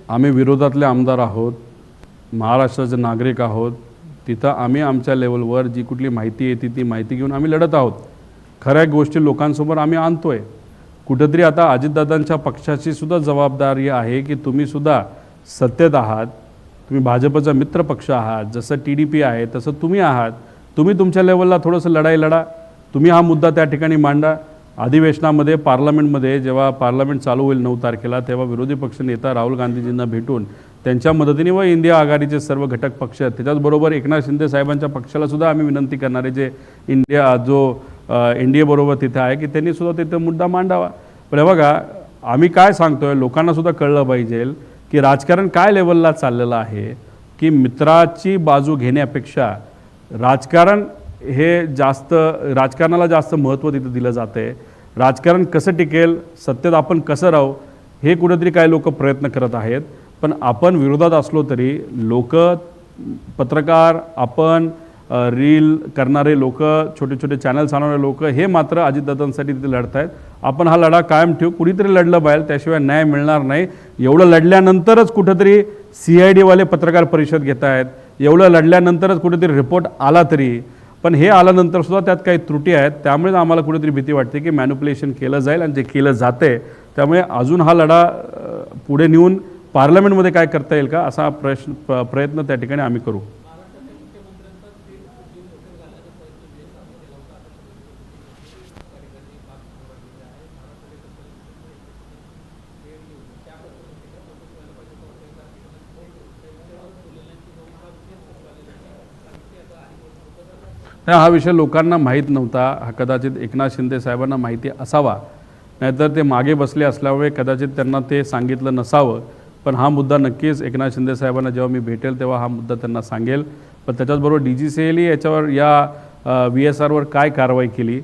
आम्ही विरोधातले आमदार आहोत, महाराष्ट्राचे नागरिक आहोत. तिथं आम्ही आमच्या लेवलवर जी कुठली माहिती येते ती माहिती घेऊन आम्ही लढत आहोत. खऱ्या गोष्टी लोकांसमोर आम्ही आणतोय. कुठेतरी आता अजितदादांच्या पक्षाची सुद्धा जबाबदारी आहे की तुम्ही सुद्धा सत्तेत आहात, तुम्ही भाजपचा मित्र पक्ष आहात, जसं TDP आहे तसं तुम्ही आहात. तुम्ही तुमच्या लेवलला थोडंसं लढाई लढा, तुम्ही हा मुद्दा त्या ठिकाणी मांडा. अधिवेशनामध्ये पार्लमेंटमध्ये जेव्हा पार्लमेंट चालू होईल 9 तारखेला, तेव्हा विरोधी पक्ष नेता राहुल गांधीजींना भेटून त्यांच्या मदतीने व इंडिया आघाडीचे सर्व घटक पक्ष त्याच्याचबरोबर एकनाथ शिंदे साहेबांच्या पक्षाला सुद्धा आम्ही विनंती करणार आहे, जे NDA बरोबर तिथे आहे, की त्यांनी सुद्धा तिथे मुद्दा मांडावा. पण बघा, आम्ही काय सांगतोय लोकांना सुद्धा कळलं पाहिजे की राजकारण काय लेवलला चाललेलं आहे, की मित्राची बाजू घेण्यापेक्षा राजकारण हे जास्त, राजकारणाला जास्त महत्त्व तिथं दिलं जातं आहे. राजकारण कसं टिकेल, सत्तेत आपण कसं राहू, हे कुठेतरी काही लोक प्रयत्न करत आहेत. पण आपण विरोधात असलो तरी लोक, पत्रकार, आपण रील करणारे लोक, छोटे छोटे चॅनल चालवणारे लोक, हे मात्र अजितदादांसाठी तिथे लढत आहेत. आपण हा लढा कायम ठेवू. कुणीतरी लढलं पाहिजे, त्याशिवाय न्याय मिळणार नाही. एवढं लढल्यानंतरच कुठंतरी CID वाले पत्रकार परिषद घेत आहेत, एवढं लढल्यानंतरच कुठेतरी रिपोर्ट आला तरी. पण हे आल्यानंतर सुद्धा त्यात काही त्रुटी आहेत. त्यामुळे आम्हाला कुठेतरी भीती वाटते की मॅन्युप्युलेशन केलं जाईल आणि जे केलं जाते. त्यामुळे अजून हा लढा पुढे नेऊन पार्लमेंटमध्ये काय करता येईल का, असा प्रयत्न त्या ठिकाणी आम्ही करू. हा विषय लोकांना माहीत नव्हता. हा कदाचित एकनाथ शिंदे साहेबांना माहिती असावा, नाहीतर ते मागे बसले असल्यामुळे कदाचित त्यांना ते सांगितलं नसावं. पण हा मुद्दा नक्कीच एकनाथ शिंदे साहेबांना जेव्हा मी भेटेल तेव्हा हा मुद्दा त्यांना सांगेल. पण त्याच्याचबरोबर DGCAने याच्यावर, या VSRवर काय कारवाई केली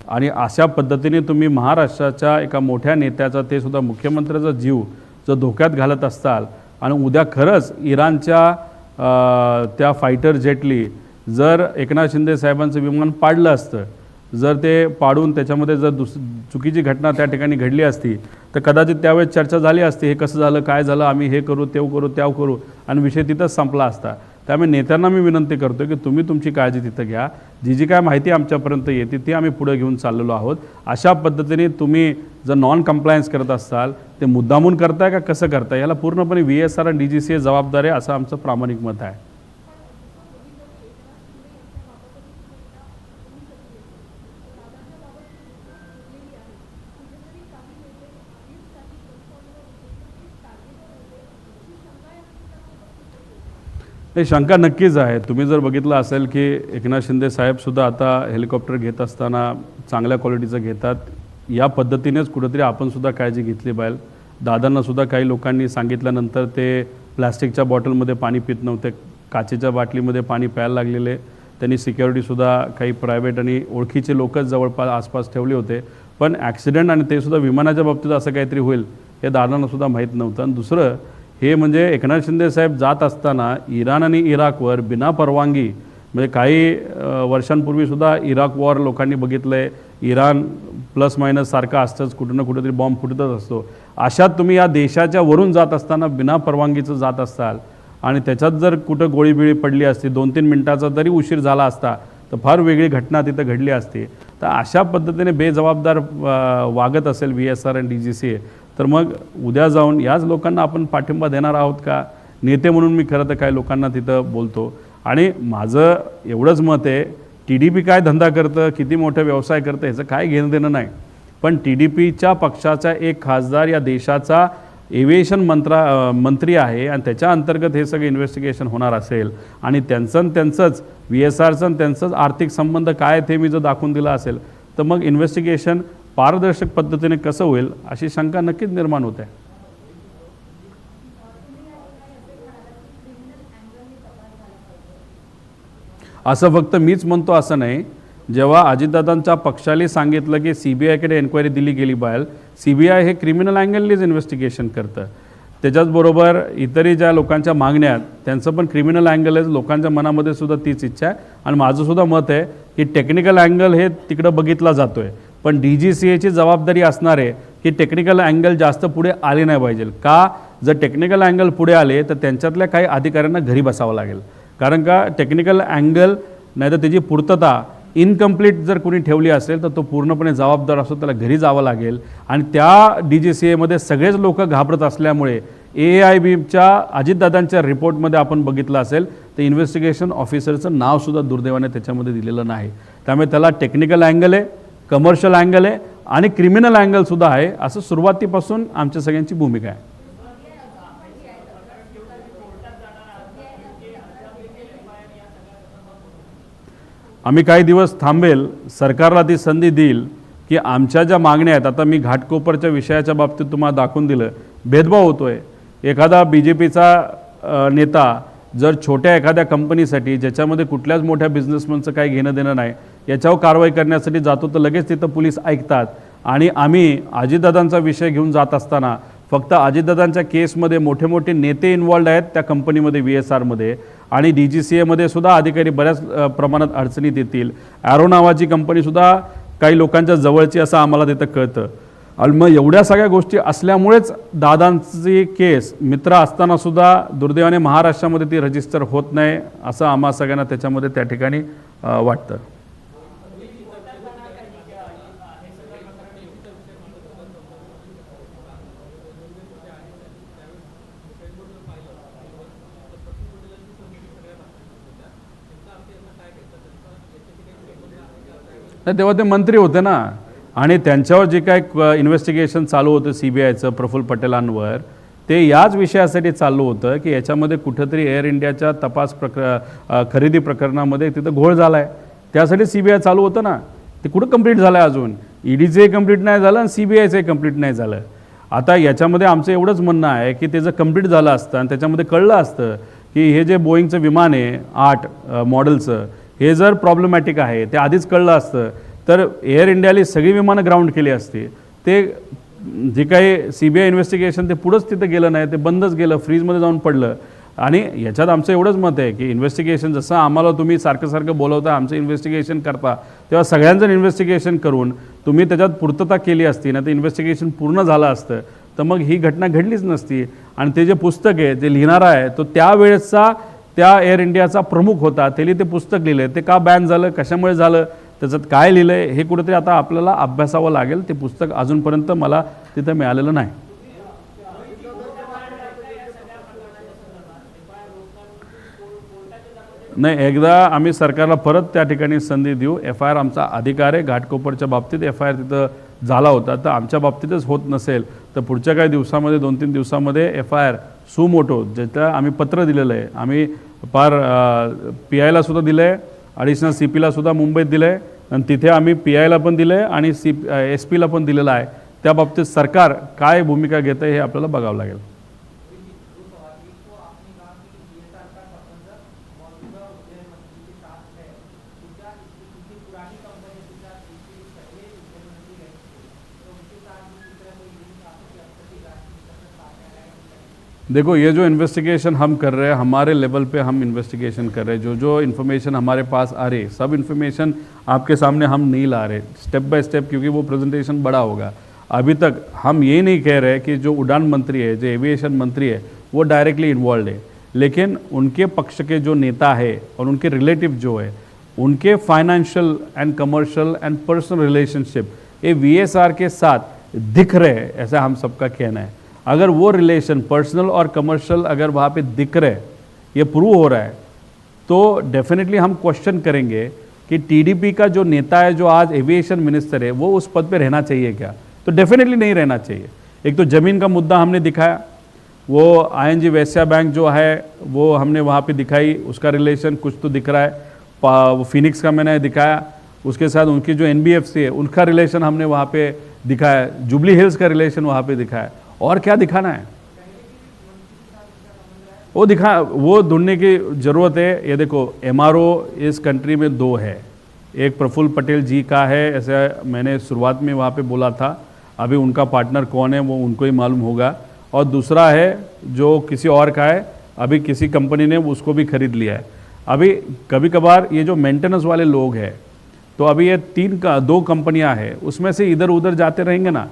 आणि अशा पद्धतीने तुम्ही महाराष्ट्राच्या एका मोठ्या नेत्याचा, ते सुद्धा मुख्यमंत्र्याचा जीव जर धोक्यात घालत असाल आणि उद्या खरंच इराणच्या त्या फायटर जेटली जर एकनाथ शिंदे साहेबांचं विमान पाडलं असतं, जर ते पाडून त्याच्यामध्ये जर चुकीची घटना त्या ठिकाणी घडली असती तर कदाचित त्यावेळेस चर्चा झाली असती, हे कसं झालं, काय झालं, आम्ही हे करू, ते करू, त्या करू, आणि विषय तिथंच संपला असता. त्यामुळे नेत्यांना मी विनंती करतो की तुम्ही तुमची काळजी तिथं घ्या. जी काय माहिती आमच्यापर्यंत येते ती आम्ही पुढे घेऊन चाललेलो आहोत. अशा पद्धतीने तुम्ही जर नॉन कम्प्लायन्स करत असाल, ते मुद्दामून करताय का कसं करताय, याला पूर्णपणे VSR आणि DGCA जबाबदार आहे, असं आमचं प्रामाणिक मत आहे. नाही, शंका नक्कीच आहे. तुम्ही जर बघितलं असेल की एकनाथ शिंदे साहेबसुद्धा आता हेलिकॉप्टर घेत असताना चांगल्या क्वालिटीचं घेतात. या पद्धतीनेच कुठंतरी आपणसुद्धा काळजी घेतली पाहिजे. दादांनासुद्धा काही लोकांनी सांगितल्यानंतर ते प्लॅस्टिकच्या बॉटलमध्ये पाणी पित नव्हते, काचेच्या बाटलीमध्ये पाणी प्यायला लागलेले. त्यांनी सिक्युरिटीसुद्धा काही प्रायव्हेट आणि ओळखीचे लोकच जवळपास आसपास ठेवले होते. पण ॲक्सिडेंट आणि ते सुद्धा विमानाच्या बाबतीत असं काहीतरी होईल हे दादांनासुद्धा माहीत नव्हतं. आणि दुसरं हे म्हणजे एकनाथ शिंदे साहेब जात असताना इराण आणि इराकवर बिना परवानगी, म्हणजे काही वर्षांपूर्वीसुद्धा इराक वॉर लोकांनी बघितलं आहे, इराण प्लस मायनस सारखं असतंच, कुठं ना कुठेतरी बॉम्ब फुटतच असतो. अशात तुम्ही या देशाच्या वरून जात असताना बिना परवानगीचं जात असाल आणि त्याच्यात जर कुठं गोळीबिळी पडली असती, 2-3 मिनटाचा जरी उशीर झाला असता तर फार वेगळी घटना तिथं घडली असती. तर अशा पद्धतीने बेजबाबदार वागत असेल VSR आणि DGCA, तर मग उद्या जाऊन याच लोकांना आपण पाठिंबा देणार आहोत का? नेते म्हणून मी खरं तर काही लोकांना तिथं बोलतो. आणि माझं एवढंच मत आहे, TDP काय धंदा करतं, किती मोठा व्यवसाय करतं, ह्याचं काय घेणं देणं नाही. पण TDPच्या पक्षाचा एक खासदार या देशाचा एव्हिएशन मंत्री आहे आणि त्याच्या अंतर्गत हे सगळे इन्व्हेस्टिगेशन होणार असेल आणि त्यांचंच VSRचं त्यांचंच आर्थिक संबंध काय ते मी जर दाखवून दिला असेल तर मग इन्व्हेस्टिगेशन पारदर्शक पद्धतीने कसं होईल अशी शंका नक्कीच निर्माण होते. असं फक्त मीच म्हणतो असं नाही. जेव्हा अजितदादांच्या पक्षाला सांगितलं की CBIकडे एन्क्वायरी दिली गेली पाहिजे, CBI हे क्रिमिनल अँगलनीच इन्व्हेस्टिगेशन करतं. त्याच्याचबरोबर इतरही ज्या लोकांच्या मागण्या आहेत त्यांचं पण क्रिमिनल अँगल आहे. लोकांच्या मनामध्ये सुद्धा तीच इच्छा आहे आणि माझंसुद्धा मत आहे की टेक्निकल अँगल हे तिकडं बघितला जातो आहे, पण DGCAची जबाबदारी असणार आहे की टेक्निकल अँगल जास्त पुढे आले नाही पाहिजे. का? जर टेक्निकल अँगल पुढे आले तर त्यांच्यातल्या काही अधिकाऱ्यांना घरी बसावं लागेल, कारण का टेक्निकल अँगल नाही तर त्याची पूर्तता इनकम्प्लीट जर कोणी ठेवली असेल तर तो पूर्णपणे जबाबदार असतो, त्याला घरी जावं लागेल. आणि त्या DGCAमध्ये सगळेच लोक घाबरत असल्यामुळे AIBच्या अजितदादांच्या रिपोर्टमध्ये आपण बघितलं असेल तर इन्व्हेस्टिगेशन ऑफिसरचं नावसुद्धा दुर्दैवाने त्याच्यामध्ये दिलेलं नाही. त्यामुळे त्याला टेक्निकल अँगल आहे, कमर्शियल अँगल आहे आणि क्रिमिनल अँगलसुद्धा आहे, असं सुरुवातीपासून आमच्या सगळ्यांची भूमिका आहे. आम्ही काही दिवस थांबेल, सरकारला ती संधी देईल की आमच्या ज्या मागण्या आहेत, आता मी घाटकोपरच्या विषयाच्या बाबतीत तुम्हाला दाखवून दिलं, भेदभाव होतो आहे. एखादा BJPचा नेता जर छोट्या एखाद्या कंपनीसाठी ज्याच्यामध्ये कुठल्याच मोठ्या बिझनेसमनचं काही घेणं देणं नाही याच्यावर कारवाई करण्यासाठी जातो तर लगेच तिथं पोलीस ऐकतात. आणि आम्ही अजितदादांचा विषय घेऊन जात असताना फक्त अजितदादांच्या केसमध्ये मोठे मोठे नेते इन्वॉल्ड आहेत त्या कंपनीमध्ये, VSRमध्ये आणि DGCAमध्ये सुद्धा अधिकारी बऱ्याच प्रमाणात अडचणीत येतील. ॲरो नावाची कंपनीसुद्धा काही लोकांच्या जवळची असं आम्हाला तिथं कळतं. आणि मग एवढ्या सगळ्या गोष्टी असल्यामुळेच दादांची केस मित्र असतानासुद्धा दुर्दैवाने महाराष्ट्रामध्ये ती रजिस्टर होत नाही असं आम्हा सगळ्यांना त्याच्यामध्ये त्या ठिकाणी वाटतं. नाही तेव्हा ते मंत्री होते ना, आणि त्यांच्यावर जे काय इन्व्हेस्टिगेशन चालू होतं CBIचं प्रफुल्ल पटेलांवर, ते याच विषयासाठी चालू होतं की याच्यामध्ये कुठंतरी एअर इंडियाच्या खरेदी प्रकरणामध्ये तिथं घोळ झाला आहे, त्यासाठी CBI चालू होतं ना. ते कुठं कंप्लीट झालं आहे अजून? EDचंही कंप्लीट नाही झालं आणि CBIचंही कंप्लीट नाही झालं. आता याच्यामध्ये आमचं एवढंच म्हणणं आहे की ते जर कंप्लीट झालं असतं आणि त्याच्यामध्ये कळलं असतं की हे जे बोईंगचं विमान आहे 8 मॉडेलचं, हे जर प्रॉब्लेमॅटिक आहे, ते आधीच कळलं असतं तर एअर इंडियाला सगळी विमानं ग्राउंड केली असती. ते जे काही CBI इन्व्हेस्टिगेशन ते पुढंच तिथं गेलं नाही, ते बंदच गेलं, फ्रीजमध्ये जाऊन पडलं. आणि याच्यात आमचं एवढंच मत आहे की इन्व्हेस्टिगेशन जसं आम्हाला तुम्ही सारखं बोलवता आमचं इन्व्हेस्टिगेशन करता, तेव्हा सगळ्यांचं इन्व्हेस्टिगेशन करून तुम्ही त्याच्यात पूर्तता केली असती ना, ते इन्व्हेस्टिगेशन पूर्ण झालं असतं तर मग ही घटना घडलीच नसती. आणि ते जे पुस्तक आहे जे लिहिणारा आहे तो त्यावेळेसचा त्या एअर इंडियाचा प्रमुख होता, त्यांनी ते पुस्तक लिहिलं, ते का बॅन झालं, कशामुळे झालं, त्याच्यात काय लिहिलं आहे हे कुठेतरी आता आपल्याला अभ्यासावं लागेल. ते पुस्तक अजूनपर्यंत मला तिथं मिळालेलं नाही. नाही, एकदा आम्ही सरकारला परत त्या ठिकाणी संधी देऊ. FIR आमचा अधिकार आहे. घाटकोपरच्या बाबतीत FIR तिथं झाला होता, तर आमच्या बाबतीतच होत नसेल तर पुढच्या काही दिवसामध्ये 2-3 दिवसामध्ये FIR सुमोटो ज्याचं आम्ही पत्र दिलेलं आहे, आम्ही पार PIला सुद्धा दिलं आहे, ॲडिशनल CPला सुद्धा मुंबईत दिलं आहे आणि तिथे आम्ही PIला पण दिलं आहे आणि SPला पण दिलेलं आहे. त्या बाबतीत सरकार काय भूमिका घेतं हे आपल्याला बघावं लागेल. देखो, ये जो इन्वेस्टिगेशन हम कर रहे हैं, हमारे लेवल पे हम इन्वेस्टिगेशन कर रहे हैं. जो जो इन्फॉर्मेशन हमारे पास आ रही है, सब इन्फॉर्मेशन आपके सामने हम नहीं ला रहे स्टेप बाय स्टेप, क्योंकि वो प्रेजेंटेशन बड़ा होगा. अभी तक हम ये नहीं कह रहे कि जो उड़ान मंत्री है, जो एविएशन मंत्री है, वो डायरेक्टली इन्वॉल्व है, लेकिन उनके पक्ष के जो नेता है और उनके रिलेटिव जो है, उनके financial and commercial and personal relationship ये VSR के साथ दिख रहे हैं, ऐसा हम सबका कहना है. अगर वो रिलेशन पर्सनल और कमर्शियल अगर वहाँ पे दिख रहे, ये प्रूव हो रहा है, तो डेफिनेटली हम क्वेश्चन करेंगे कि TDP का जो नेता है, जो आज एविएशन मिनिस्टर है, वो उस पद पे रहना चाहिए क्या? तो डेफिनेटली नहीं रहना चाहिए. एक तो ज़मीन का मुद्दा हमने दिखाया, वो ING वैश्या बैंक जो है वो हमने वहाँ पे दिखाई, उसका रिलेशन कुछ तो दिख रहा है. वो फिनिक्स का मैंने दिखाया, उसके साथ उनकी जो NBFC है उनका रिलेशन हमने वहाँ पे दिखाया, जुबली हिल्स का रिलेशन वहाँ पे दिखाया. और क्या दिखाना है वो ढूंढने की ज़रूरत है. ये देखो, MRO इस कंट्री में 2 है. एक प्रफुल्ल पटेल जी का है, ऐसा मैंने शुरुआत में वहाँ पे बोला था. अभी उनका पार्टनर कौन है वो उनको ही मालूम होगा. और दूसरा है जो किसी और का है, अभी किसी कंपनी ने उसको भी खरीद लिया है. अभी कभी कभार ये जो मेंटेनेंस वाले लोग हैं, तो अभी ये 2 कंपनियां हैं, उसमें से इधर उधर जाते रहेंगे ना.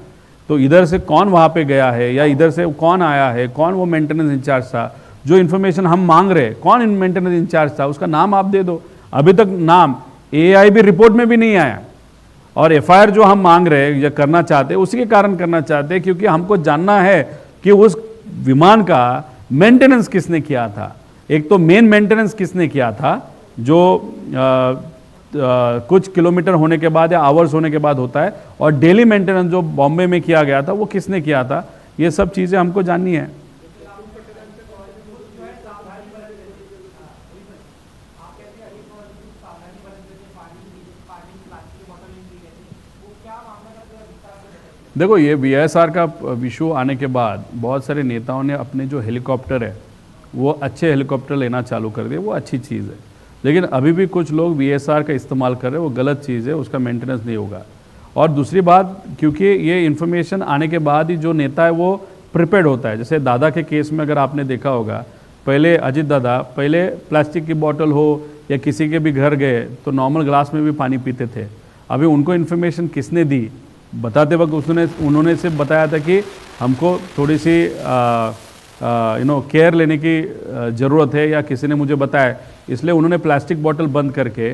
तो इधर से कौन वहाँ पे गया है या इधर से कौन आया है, कौन वो मेंटेनेंस इंचार्ज था, जो इन्फॉर्मेशन हम मांग रहे हैं कौन मेंटेनेंस इंचार्ज था, उसका नाम आप दे दो। अभी तक नाम AIB रिपोर्ट में भी नहीं आया। और FIR जो हम मांग रहे हैं या करना चाहते हैं उसी के कारण करना चाहते हैं, क्योंकि हमको जानना है कि उस विमान का मेंटेनेंस किसने किया था। एक तो मेन मेंटेनेंस किसने किया था, जो कुछ किलोमीटर होने के बाद या आवर्स होने के बाद होता है, और डेली मेंटेनेंस जो बॉम्बे में किया गया था वो किसने किया था, ये सब चीज़ें हमको जाननी है। देखो, ये VSR का इशू आने के बाद बहुत सारे नेताओं ने अपने जो हेलीकॉप्टर है वो अच्छे हेलीकॉप्टर लेना चालू कर दिए, वो अच्छी चीज़ है। लेकिन अभी भी कुछ लोग VSR का इस्तेमाल कर रहे हैं, वो गलत चीज़ है, उसका मेंटेनेंस नहीं होगा। और दूसरी बात, क्योंकि ये इन्फॉर्मेशन आने के बाद ही जो नेता है वो प्रिपेयर्ड होता है। जैसे दादा के केस में अगर आपने देखा होगा, पहले अजित दादा पहले प्लास्टिक की बॉटल हो या किसी के भी घर गए तो नॉर्मल ग्लास में भी पानी पीते थे। अभी उनको इन्फॉर्मेशन किसने दी, बताते वक्त उन्होंने सिर्फ बताया था कि हमको थोड़ी सी केयर लेने की ज़रूरत है, या किसी ने मुझे बताया, इसलिए उन्होंने प्लास्टिक बॉटल बंद करके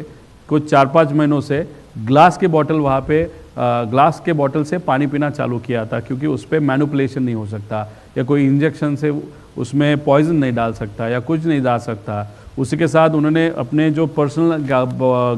कुछ 4-5 महीनों से ग्लास की बॉटल वहाँ पे ग्लास के बॉटल से पानी पीना चालू किया था, क्योंकि उस पर मैनिपुलेशन नहीं हो सकता या कोई इंजेक्शन से उसमें पॉइजन नहीं डाल सकता या कुछ नहीं डाल सकता। उसी के साथ उन्होंने अपने जो पर्सनल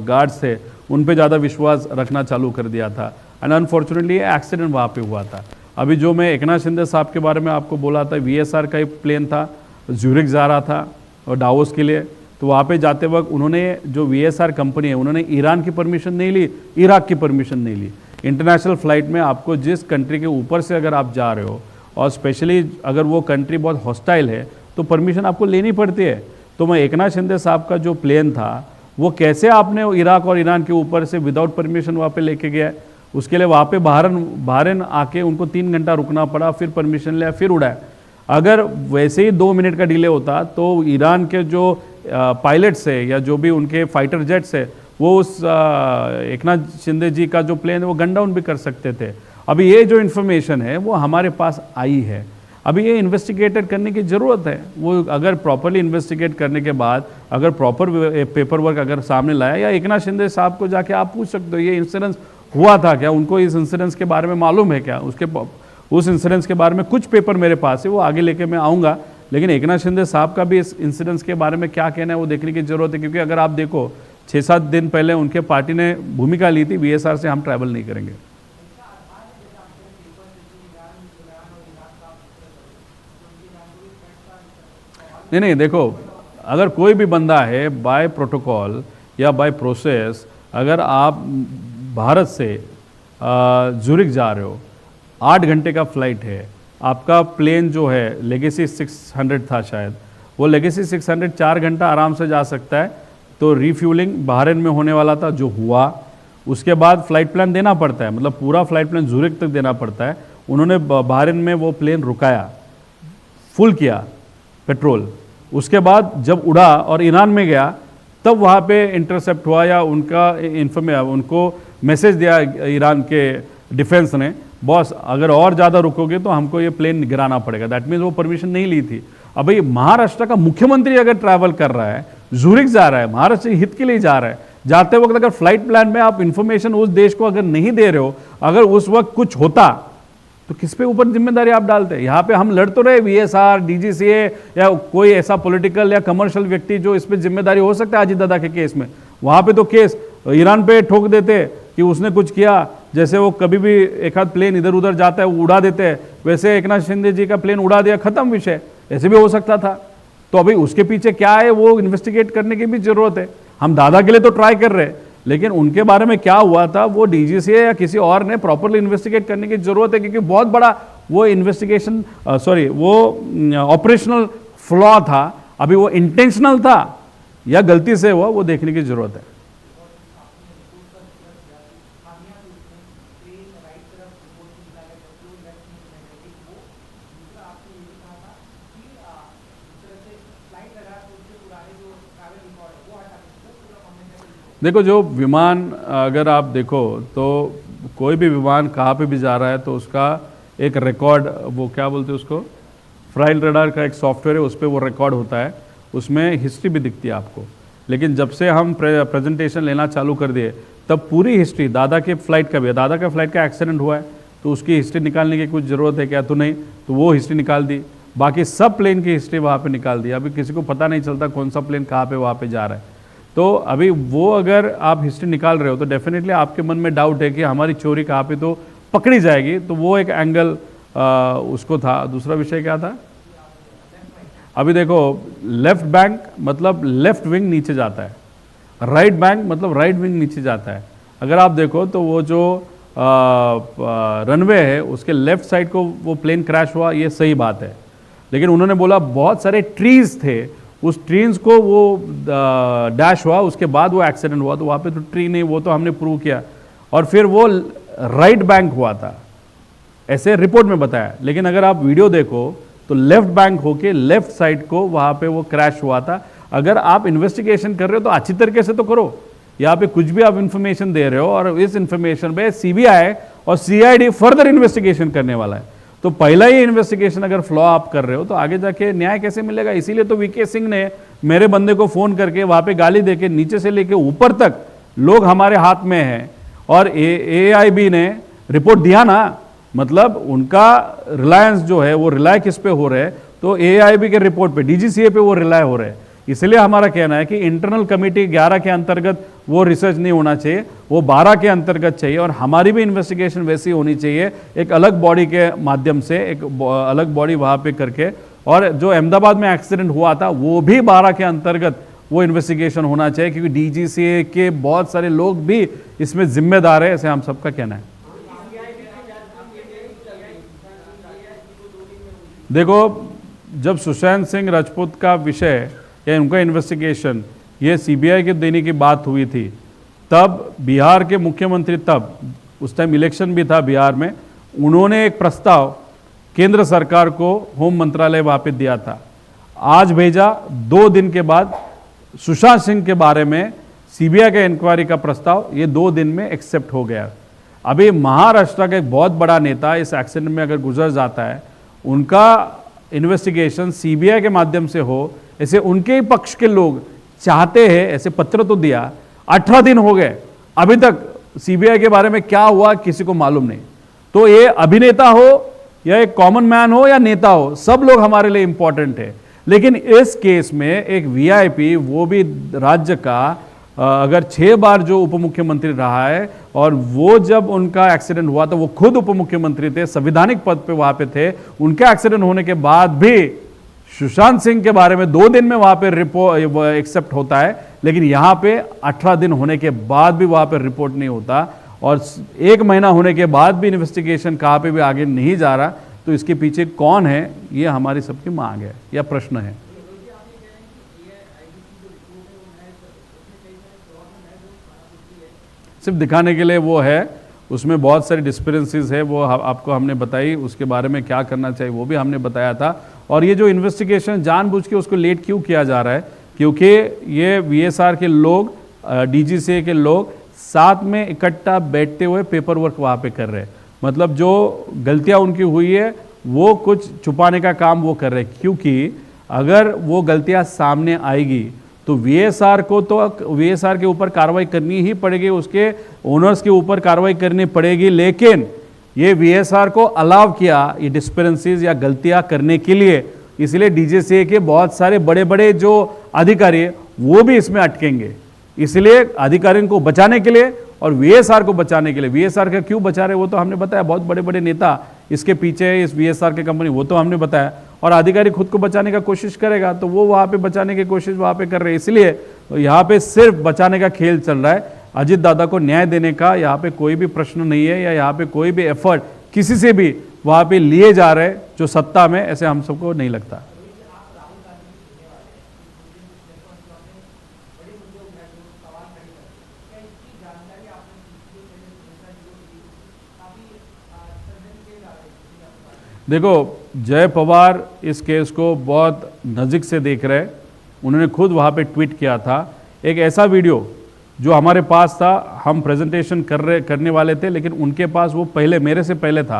गार्ड्स थे उन पे ज़्यादा विश्वास रखना चालू कर दिया था, एंड अनफॉर्चुनेटली एक्सीडेंट वहाँ पे हुआ था। अभी जो मैं एकनाथ शिंदे साहब के बारे में आपको बोला था, VSR का एक प्लेन था, ज्यूरिख जा रहा था और डावोस के लिए, तो वहाँ पे जाते वक्त उन्होंने जो VSR कंपनी है उन्होंने ईरान की परमिशन नहीं ली, इराक की परमिशन नहीं ली। इंटरनेशनल फ़्लाइट में आपको जिस कंट्री के ऊपर से अगर आप जा रहे हो, और स्पेशली अगर वो कंट्री बहुत हॉस्टाइल है, तो परमिशन आपको लेनी पड़ती है। तो मैं एकनाथ शिंदे साहब का जो प्लेन था वो कैसे आपने इराक और ईरान के ऊपर से विदाउट परमिशन वहाँ पे लेके गया, उसके लिए वहाँ पे बहरीन आके उनको 3 घंटा रुकना पड़ा, फिर परमिशन लिया, फिर उड़ाया। अगर वैसे ही 2 मिनट का डिले होता तो ईरान के जो पायलट्स है या जो भी उनके फाइटर जेट्स है वो उस एकनाथ शिंदे जी का जो प्लेन है वो गन डाउन भी कर सकते थे। अभी ये जो इन्फॉर्मेशन है वो हमारे पास आई है, अभी ये इन्वेस्टिगेटेड करने की ज़रूरत है। वो अगर प्रॉपरली इन्वेस्टिगेट करने के बाद अगर प्रॉपर पेपर वर्क अगर सामने लाया, या एकनाथ शिंदे साहब को जाके आप पूछ सकते हो ये इंसिडेंस हुआ था क्या, उनको इस इंसिडेंस के बारे में मालूम है क्या, उस इंसिडेंस के बारे में कुछ पेपर मेरे पास है, वो आगे लेके मैं आऊँगा। लेकिन एकनाथ शिंदे साहब का भी इस इंसिडेंस के बारे में क्या कहना है वो देखने की ज़रूरत है, क्योंकि अगर आप देखो 6-7 दिन पहले उनके पार्टी ने भूमिका ली थी VSR से हम ट्रैवल नहीं करेंगे। नहीं, देखो, अगर कोई भी बंदा है बाय प्रोटोकॉल या बाय प्रोसेस, अगर आप भारत से ज्यूरिख जा रहे हो, 8 घंटे का फ्लाइट है, आपका प्लेन जो है लेगेसी 600 था शायद, वो लेगेसी 600 4 घंटा आराम से जा सकता है। तो रीफ्यूलिंग बहरीन में होने वाला था जो हुआ, उसके बाद फ्लाइट प्लान देना पड़ता है, मतलब पूरा फ्लाइट प्लान ज्यूरिख तक देना पड़ता है। उन्होंने बहरीन में वो प्लेन रुकाया, फुल किया पेट्रोल, उसके बाद जब उड़ा और ईरान में गया तब वहाँ पे इंटरसेप्ट हुआ, या उनको मैसेज दिया ईरान के डिफेंस ने, बॉस अगर और ज़्यादा रुकोगे तो हमको ये प्लेन गिराना पड़ेगा। दैट मीन्स वो परमिशन नहीं ली थी। अब भाई महाराष्ट्र का मुख्यमंत्री अगर ट्रैवल कर रहा है, ज्यूरिख जा रहा है, महाराष्ट्र के हित के लिए जा रहा है, जाते वक्त अगर फ्लाइट प्लान में आप इंफॉर्मेशन उस देश को अगर नहीं दे रहे हो, अगर उस वक्त कुछ होता तो किस पे ऊपर जिम्मेदारी आप डालते हैं। यहाँ पे हम लड़ तो रहे VSR, DGCA या कोई ऐसा पॉलिटिकल या कमर्शियल व्यक्ति जो इस पे जिम्मेदारी हो सकता है। अजित दादा के केस में वहाँ पे तो केस ईरान पे ठोक देते कि उसने कुछ किया, जैसे वो कभी भी एक आध प्लेन इधर उधर जाता है वो उड़ा देते हैं, वैसे एकनाथ शिंदे जी का प्लेन उड़ा दिया, खत्म विषय, ऐसे भी हो सकता था। तो अभी उसके पीछे क्या है वो इन्वेस्टिगेट करने की भी जरूरत है। हम दादा के लिए तो ट्राई कर रहे हैं, लेकिन उनके बारे में क्या हुआ था वो DGCA या किसी और ने प्रॉपरली इन्वेस्टिगेट करने की जरूरत है, क्योंकि बहुत बड़ा वो इन्वेस्टिगेशन वो ऑपरेशनल फ्लॉ था। अभी वो इंटेंशनल था या गलती से हुआ वो देखने की जरूरत है। देखो, जो विमान अगर आप देखो तो कोई भी विमान कहाँ पे भी जा रहा है तो उसका एक रिकॉर्ड, वो क्या बोलते हैं उसको, फ्राइल रडार का एक सॉफ्टवेयर है, उस पर वो रिकॉर्ड होता है, उसमें हिस्ट्री भी दिखती है आपको। लेकिन जब से हम प्रेजेंटेशन लेना चालू कर दिए तब पूरी हिस्ट्री, दादा के फ्लाइट का भी, दादा का फ्लाइट का एक्सीडेंट हुआ है तो उसकी हिस्ट्री निकालने की कुछ ज़रूरत है क्या, तो नहीं, तो वो हिस्ट्री निकाल दी, बाकी सब प्लेन की हिस्ट्री वहाँ पे निकाल दी। अभी किसी को पता नहीं चलता कौन सा प्लेन कहाँ पे वहाँ पे जा रहा है। तो अभी वो अगर आप हिस्ट्री निकाल रहे हो तो डेफिनेटली आपके मन में डाउट है कि हमारी चोरी कहाँ पे तो पकड़ी जाएगी, तो वो एक एंगल उसको था। दूसरा विषय क्या था? अभी देखो, लेफ्ट बैंक मतलब लेफ्ट विंग नीचे जाता है, राइट बैंक मतलब राइट विंग नीचे जाता है। अगर आप देखो तो वो जो रनवे है उसके लेफ्ट साइड को वो प्लेन क्रैश हुआ, ये सही बात है। लेकिन उन्होंने बोला बहुत सारे ट्रीज थे, उस ट्रीज को वो डैश हुआ, उसके बाद वो एक्सीडेंट हुआ, तो वहाँ पे तो ट्री नहीं, वो तो हमने प्रूव किया। और फिर वो राइट बैंक हुआ था, ऐसे रिपोर्ट में बताया। लेकिन अगर आप वीडियो देखो तो लेफ्ट बैंक होके लेफ्ट साइड को वहाँ पे वो क्रैश हुआ था। अगर आप इन्वेस्टिगेशन कर रहे हो तो अच्छी तरीके से तो करो, यहाँ पे कुछ भी आप इंफॉर्मेशन दे रहे हो और इस इंफॉर्मेशन पे सीबीआई और सीआईडी फर्दर इन्वेस्टिगेशन करने वाला है, तो पहला ही इन्वेस्टिगेशन अगर फ्लॉ आप कर रहे हो तो आगे जाके न्याय कैसे मिलेगा? इसीलिए तो वीके सिंह ने मेरे बंदे को फोन करके वहां पे गाली देके नीचे से लेके ऊपर तक लोग हमारे हाथ में हैं, और एआईबी ने रिपोर्ट दिया ना, मतलब उनका रिलायंस जो है वो रिलाय किस पे हो रहे हैं, तो एआईबी के रिपोर्ट पे, डीजीसीए पे वो रिलाय हो रहे हैं। इसलिए हमारा कहना है कि इंटरनल कमेटी 11 के अंतर्गत वो रिसर्च नहीं होना चाहिए, वो 12 के अंतर्गत चाहिए, और हमारी भी इन्वेस्टिगेशन वैसी होनी चाहिए, एक अलग बॉडी के माध्यम से, एक अलग बॉडी वहाँ पे करके। और जो अहमदाबाद में एक्सीडेंट हुआ था वो भी 12 के अंतर्गत वो इन्वेस्टिगेशन होना चाहिए, क्योंकि डीजीसीए के बहुत सारे लोग भी इसमें जिम्मेदार है, ऐसे हम सबका कहना है। देखो, जब सुशांत सिंह राजपूत का विषय या उनका इन्वेस्टिगेशन ये सीबीआई के देने की बात हुई थी, तब बिहार के मुख्यमंत्री, तब उस टाइम इलेक्शन भी था बिहार में, उन्होंने एक प्रस्ताव केंद्र सरकार को होम मंत्रालय वहाँ पे दिया था। आज भेजा, 2 दिन के बाद सुशांत सिंह के बारे में सीबीआई का इंक्वायरी का प्रस्ताव ये 2 दिन में एक्सेप्ट हो गया। अभी महाराष्ट्र का एक बहुत बड़ा नेता इस एक्सीडेंट में अगर गुजर जाता है, उनका इन्वेस्टिगेशन सीबीआई के माध्यम से हो, ऐसे उनके ही पक्ष के लोग चाहते हैं, ऐसे पत्र तो दिया, 18 दिन हो गए, अभी तक सीबीआई के बारे में क्या हुआ किसी को मालूम नहीं। तो ये अभिनेता हो या एक कॉमन मैन हो या नेता हो, सब लोग हमारे लिए इंपॉर्टेंट है। लेकिन इस केस में एक वीआईपी, वो भी राज्य का, अगर 6 बार जो उप मुख्यमंत्री रहा है, और वो जब उनका एक्सीडेंट हुआ तो वो खुद उप मुख्यमंत्री थे, संवैधानिक पद पे वहां पे थे, उनके एक्सीडेंट होने के बाद भी सुशांत सिंह के बारे में 2 दिन में वहां पे रिपोर्ट एक्सेप्ट होता है, लेकिन यहां पे 18 दिन होने के बाद भी वहां पे रिपोर्ट नहीं होता, और 1 महीना होने के बाद भी इन्वेस्टिगेशन कहां पे भी आगे नहीं जा रहा। तो इसके पीछे कौन है, ये हमारी सबकी मांग है या प्रश्न है। सिर्फ दिखाने के लिए वो है, उसमें बहुत सारी डिस्पेरेंसीज है, वो आपको हमने बताई, उसके बारे में क्या करना चाहिए वो भी हमने बताया था। और ये जो इन्वेस्टिगेशन जानबूझ के उसको लेट क्यों किया जा रहा है, क्योंकि ये वीएसआर के लोग, डीजीसीए के लोग साथ में इकट्ठा बैठते हुए पेपर वर्क वहाँ पे कर रहे हैं, मतलब जो गलतियाँ उनकी हुई है वो कुछ छुपाने का काम वो कर रहे हैं, क्योंकि अगर वो गलतियाँ सामने आएगी तो वीएसआर को, तो वीएसआर के ऊपर कार्रवाई करनी ही पड़ेगी, उसके ओनर्स के ऊपर कार्रवाई करनी पड़ेगी। लेकिन ये वीएसआर को अलाउ किया ये डिस्पेरेंसीज या गलतियां करने के लिए, इसलिए डीजीसीए के बहुत सारे बड़े बड़े जो अधिकारी वो भी इसमें अटकेंगे। इसलिए अधिकारियों को बचाने के लिए और वीएसआर को बचाने के लिए, वीएसआर का क्यों बचा रहे वो तो हमने बताया, बहुत बड़े बड़े नेता इसके पीछे है, इस वीएसआर के कंपनी, वो तो हमने बताया, और अधिकारी खुद को बचाने का कोशिश करेगा तो वो वहाँ पे बचाने की कोशिश वहाँ पे कर रहे हैं। इसलिए तो यहाँ पे सिर्फ बचाने का खेल चल रहा है। अजित दादा को न्याय देने का यहाँ पे कोई भी प्रश्न नहीं है, या यहाँ पे कोई भी एफर्ट किसी से भी वहाँ पे लिए जा रहे जो सत्ता में, ऐसे हम सबको नहीं लगता। देखो, जय पवार इस केस को बहुत नज़दीक से देख रहे हैं, उन्होंने खुद वहाँ पे ट्वीट किया था एक ऐसा वीडियो जो हमारे पास था, हम प्रेजेंटेशन करने वाले थे, लेकिन उनके पास वो पहले, मेरे से पहले था,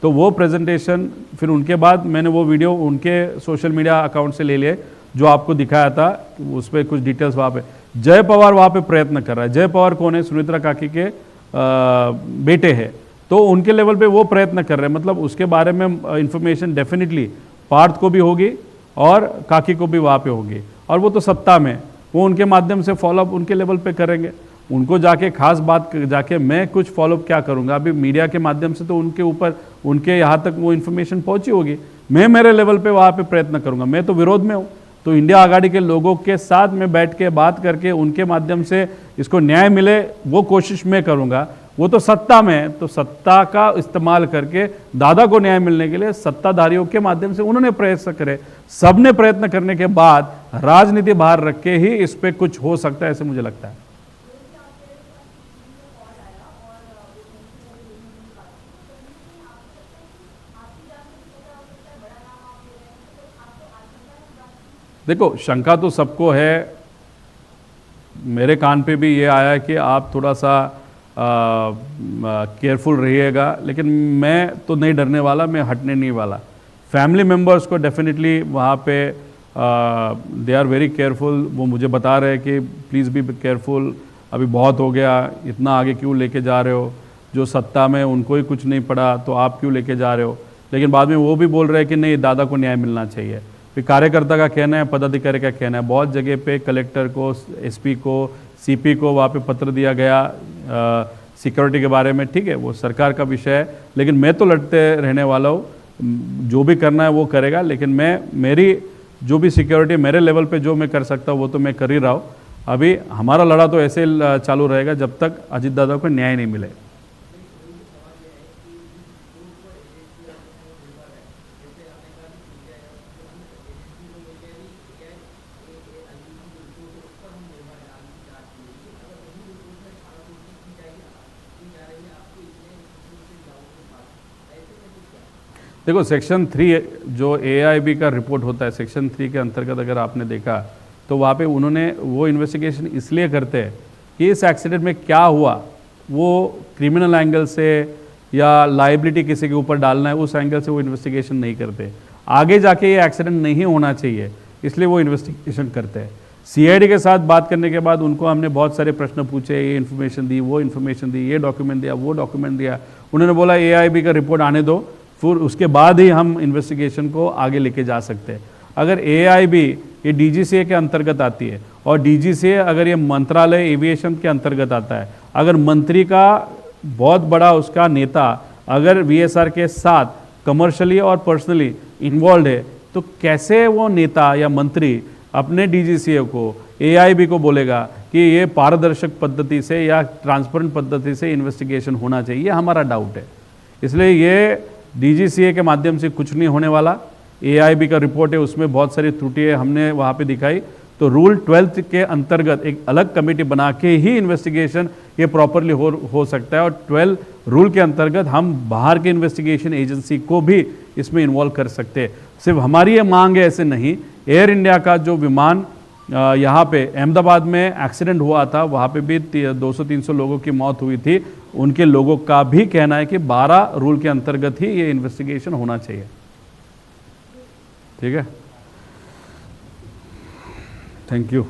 तो वो प्रेजेंटेशन फिर उनके बाद मैंने वो वीडियो उनके सोशल मीडिया अकाउंट से ले लिए जो आपको दिखाया था, उस पर कुछ डिटेल्स वहाँ पे। जय पवार वहाँ पे प्रयत्न कर रहा है। जय पवार कौन है? सुनेत्रा काकी के बेटे हैं, तो उनके लेवल पे वो प्रयत्न कर रहे हैं। मतलब उसके बारे में इंफॉर्मेशन डेफिनेटली पार्थ को भी होगी और काकी को भी वहाँ पे होगी, और वो तो सत्ता में, वो उनके माध्यम से फॉलोअप उनके लेवल पे करेंगे। उनको जाके खास बात जाके मैं कुछ फॉलोअप क्या करूँगा? अभी मीडिया के माध्यम से तो उनके ऊपर, उनके यहाँ तक वो इन्फॉर्मेशन पहुँची होगी। मैं मेरे लेवल पे वहाँ पे प्रयत्न करूँगा। मैं तो विरोध में हूँ, तो इंडिया आघाड़ी के लोगों के साथ में बैठ के बात करके उनके माध्यम से इसको न्याय मिले, वो कोशिश मैं करूँगा। वो तो सत्ता में है, तो सत्ता का इस्तेमाल करके दादा को न्याय मिलने के लिए सत्ताधारियों के माध्यम से उन्होंने प्रयत्न करे। सबने प्रयत्न करने के बाद राजनीति बाहर रख के ही इस पे कुछ हो सकता है, ऐसे मुझे लगता है। देखो, शंका तो सबको है। मेरे कान पे भी ये आया कि आप थोड़ा सा केयरफुल रहिएगा, लेकिन मैं तो नहीं डरने वाला, मैं हटने नहीं वाला। फैमिली मेम्बर्स को डेफिनेटली वहाँ पे दे आर वेरी केयरफुल। वो मुझे बता रहे हैं कि प्लीज़ बी केयरफुल, अभी बहुत हो गया, इतना आगे क्यों लेके जा रहे हो? जो सत्ता में उनको ही कुछ नहीं पड़ा तो आप क्यों लेके जा रहे हो? लेकिन बाद में वो भी बोल रहे हैं कि नहीं, दादा को न्याय मिलना चाहिए। फिर कार्यकर्ता का कहना है, पदाधिकारी का कहना है। बहुत जगह पे कलेक्टर को, एसपी को, सीपी को वहाँ पे पत्र दिया गया सिक्योरिटी के बारे में। ठीक है, वो सरकार का विषय है, लेकिन मैं तो लड़ते रहने वाला हूँ। जो भी करना है वो करेगा, लेकिन मैं, मेरी जो भी सिक्योरिटी मेरे लेवल पे जो मैं कर सकता हूँ वो तो मैं कर ही रहा हूँ। अभी हमारा लड़ा तो ऐसे चालू रहेगा जब तक अजीत दादा को न्याय नहीं मिले। देखो, सेक्शन 3 जो AIB का रिपोर्ट होता है, सेक्शन 3 के अंतर्गत अगर आपने देखा तो वहाँ पे उन्होंने वो इन्वेस्टिगेशन इसलिए करते हैं कि इस एक्सीडेंट में क्या हुआ, वो क्रिमिनल एंगल से या लाइबिलिटी किसी के ऊपर डालना है, उस एंगल से वो इन्वेस्टिगेशन नहीं करते। आगे जाके ये एक्सीडेंट नहीं होना चाहिए, इसलिए वो इन्वेस्टिगेशन करते हैं। CID के साथ बात करने के बाद उनको हमने बहुत सारे प्रश्न पूछे, ये इन्फॉर्मेशन दी, वो इन्फॉर्मेशन दी, ये डॉक्यूमेंट दिया, वो डॉक्यूमेंट दिया। उन्होंने बोला AIB का रिपोर्ट आने दो, फिर उसके बाद ही हम इन्वेस्टिगेशन को आगे लेके जा सकते हैं। अगर AIB ये DGCA के अंतर्गत आती है, और DGCA अगर ये मंत्रालय एविएशन के अंतर्गत आता है, अगर मंत्री का बहुत बड़ा उसका नेता अगर VSR के साथ कमर्शियली और पर्सनली इन्वॉल्व है, तो कैसे वो नेता या मंत्री अपने DGCA को, AIB को बोलेगा कि ये पारदर्शक पद्धति से या ट्रांसपेरेंट पद्धति से इन्वेस्टिगेशन होना चाहिए? हमारा डाउट है। इसलिए ये DGCA के माध्यम से कुछ नहीं होने वाला। AIB का रिपोर्ट है, उसमें बहुत सारी त्रुटियाँ हमने वहाँ पे दिखाई, तो रूल 12 के अंतर्गत एक अलग कमेटी बना के ही इन्वेस्टिगेशन ये प्रॉपरली हो सकता है। और 12 रूल के अंतर्गत हम बाहर के इन्वेस्टिगेशन एजेंसी को भी इसमें इन्वॉल्व कर सकते हैं। सिर्फ हमारी ये मांग है, ऐसे नहीं। एयर इंडिया का जो विमान यहाँ पे अहमदाबाद में एक्सीडेंट हुआ था, वहाँ पे भी 200-300 लोगों की मौत हुई थी। उनके लोगों का भी कहना है कि 12 रूल के अंतर्गत ही ये इन्वेस्टिगेशन होना चाहिए। ठीक है, थैंक यू।